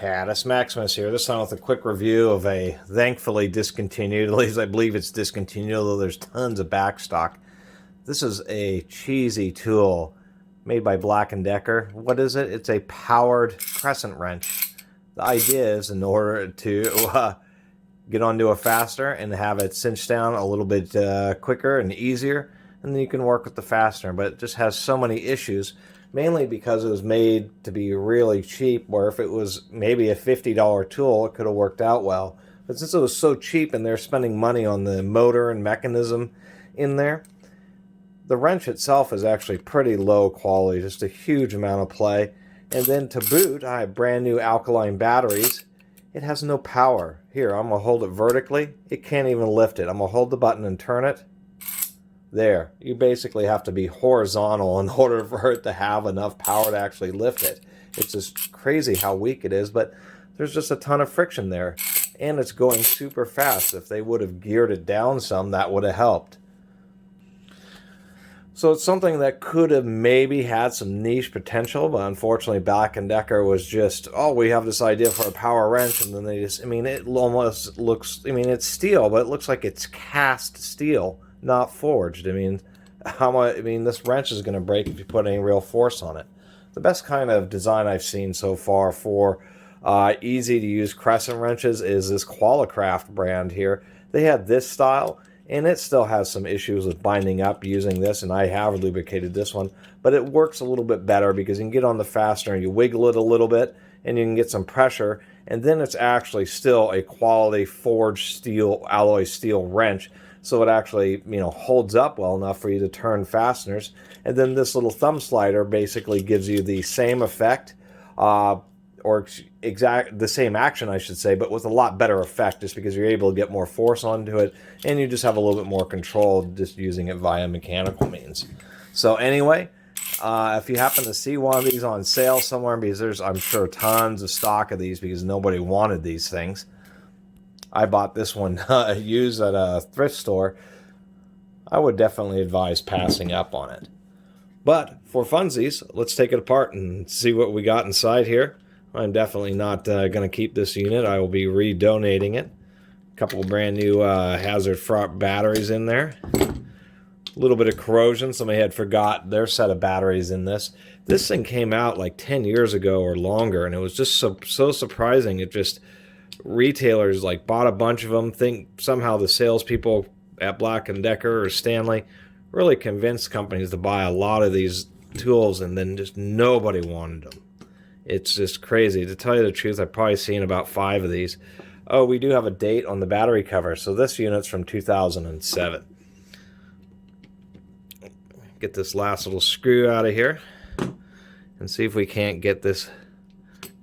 Catus, Maximus here. This time with a quick review of a thankfully discontinued, at least I believe it's discontinued, although there's tons of back stock. This is a cheesy tool made by Black & Decker. What is it? It's a powered crescent wrench. The idea is in order to get onto a fastener and have it cinch down a little bit quicker and easier, and then you can work with the fastener, but it just has so many issues. Mainly because it was made to be really cheap, where if it was maybe a $50 tool, it could have worked out well. But since it was so cheap and they're spending money on the motor and mechanism in there, the wrench itself is actually pretty low quality, just a huge amount of play. And then to boot, I have brand new alkaline batteries. It has no power. Here, I'm going to hold it vertically. It can't even lift it. I'm going to hold the button and turn it. There, you basically have to be horizontal in order for it to have enough power to actually lift it. It's just crazy how weak it is, but there's just a ton of friction there. And it's going super fast. If they would have geared it down some, that would have helped. So it's something that could have maybe had some niche potential, but unfortunately Black & Decker was just, oh, we have this idea for a power wrench, and then they just, I mean, it almost looks, I mean, it's steel, but it looks like it's cast steel, not forged. I mean, this wrench is going to break if you put any real force on it. The best kind of design I've seen so far for easy to use crescent wrenches is this Qualicraft brand here. They had this style, and it still has some issues with binding up using this, and I have lubricated this one, but it works a little bit better because you can get on the fastener, you wiggle it a little bit, and you can get some pressure, and then it's actually still a quality forged steel, alloy steel wrench. So it actually, holds up well enough for you to turn fasteners. And then this little thumb slider basically gives you the same effect, or the same action, I should say, but with a lot better effect, just because you're able to get more force onto it, and you just have a little bit more control just using it via mechanical means. So anyway, if you happen to see one of these on sale somewhere, because there's, I'm sure, tons of stock of these because nobody wanted these things. I bought this one used at a thrift store. I would definitely advise passing up on it. But for funsies, let's take it apart and see what we got inside here. I'm definitely not going to keep this unit. I will be redonating it. A couple of brand new hazard fraught batteries in there. A little bit of corrosion. Somebody had forgot their set of batteries in this. This thing came out like 10 years ago or longer, and it was just so surprising. It just... Retailers like bought a bunch of them, think somehow the salespeople at Black & Decker or Stanley really convinced companies to buy a lot of these tools, and then just nobody wanted them. It's just crazy. To tell you the truth, I've probably seen about 5 of these. Oh, we do have a date on the battery cover, so this unit's from 2007. Get this last little screw out of here and see if we can't get this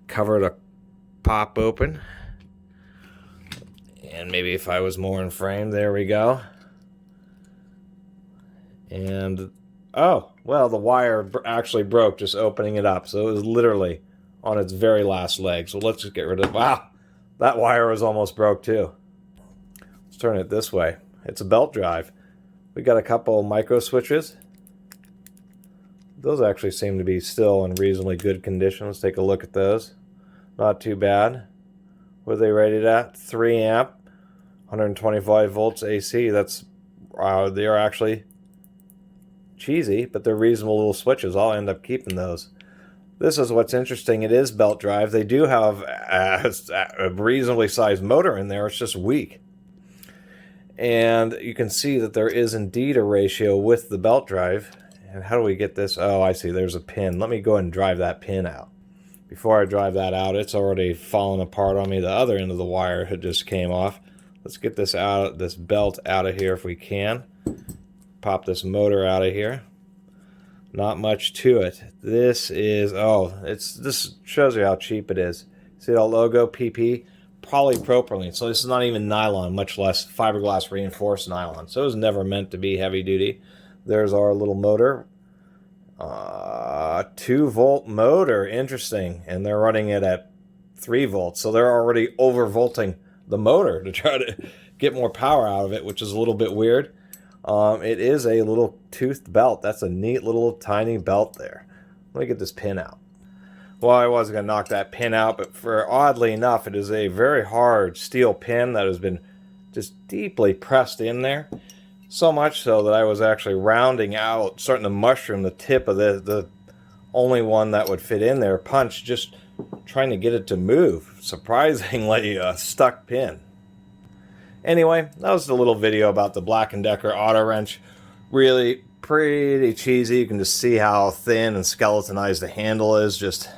cover to pop open. And maybe if I was more in frame, there we go. And, oh, well, the wire actually broke just opening it up. So it was literally on its very last leg. So let's just get rid of it. Wow, that wire was almost broke too. Let's turn it this way. It's a belt drive. We got a couple micro switches. Those actually seem to be still in reasonably good condition. Let's take a look at those. Not too bad. What are they rated at? 3 amp. 125 volts AC. That's they are actually cheesy, but they're reasonable little switches. I'll end up keeping those. This is what's interesting. It is belt drive. They do have a reasonably sized motor in there. It's just weak. And you can see that there is indeed a ratio with the belt drive. And how do we get this? Oh, I see. There's a pin. Let me go ahead and drive that pin out. Before I drive that out, it's already fallen apart on me. The other end of the wire had just came off. Let's get this out, this belt out of here if we can. Pop this motor out of here. Not much to it. This is, this shows you how cheap it is. See that logo, PP? Polypropylene. So this is not even nylon, much less fiberglass reinforced nylon. So it was never meant to be heavy duty. There's our little motor. 2-volt motor, interesting, and they're running it at 3 volts, so they're already overvolting the motor to try to get more power out of it, which is a little bit weird. It is a little toothed belt. That's a neat little tiny belt there. Let me get this pin out. Well, I wasn't going to knock that pin out, but oddly enough, it is a very hard steel pin that has been just deeply pressed in there. So much so that I was actually rounding out, starting to mushroom the tip of the only one that would fit in there, punch, just trying to get it to move. Surprisingly, a stuck pin. Anyway, that was the little video about the Black & Decker AutoWrench. Really pretty cheesy. You can just see how thin and skeletonized the handle is.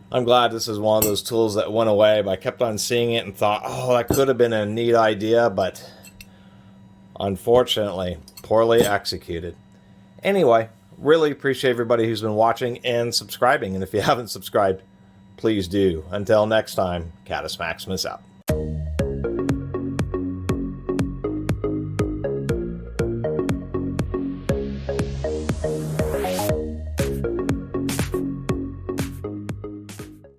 I'm glad this is one of those tools that went away, but I kept on seeing it and thought, oh, that could have been a neat idea, but unfortunately, poorly executed. Anyway, really appreciate everybody who's been watching and subscribing, and if you haven't subscribed, please do. Until next time, Catus Maximus out.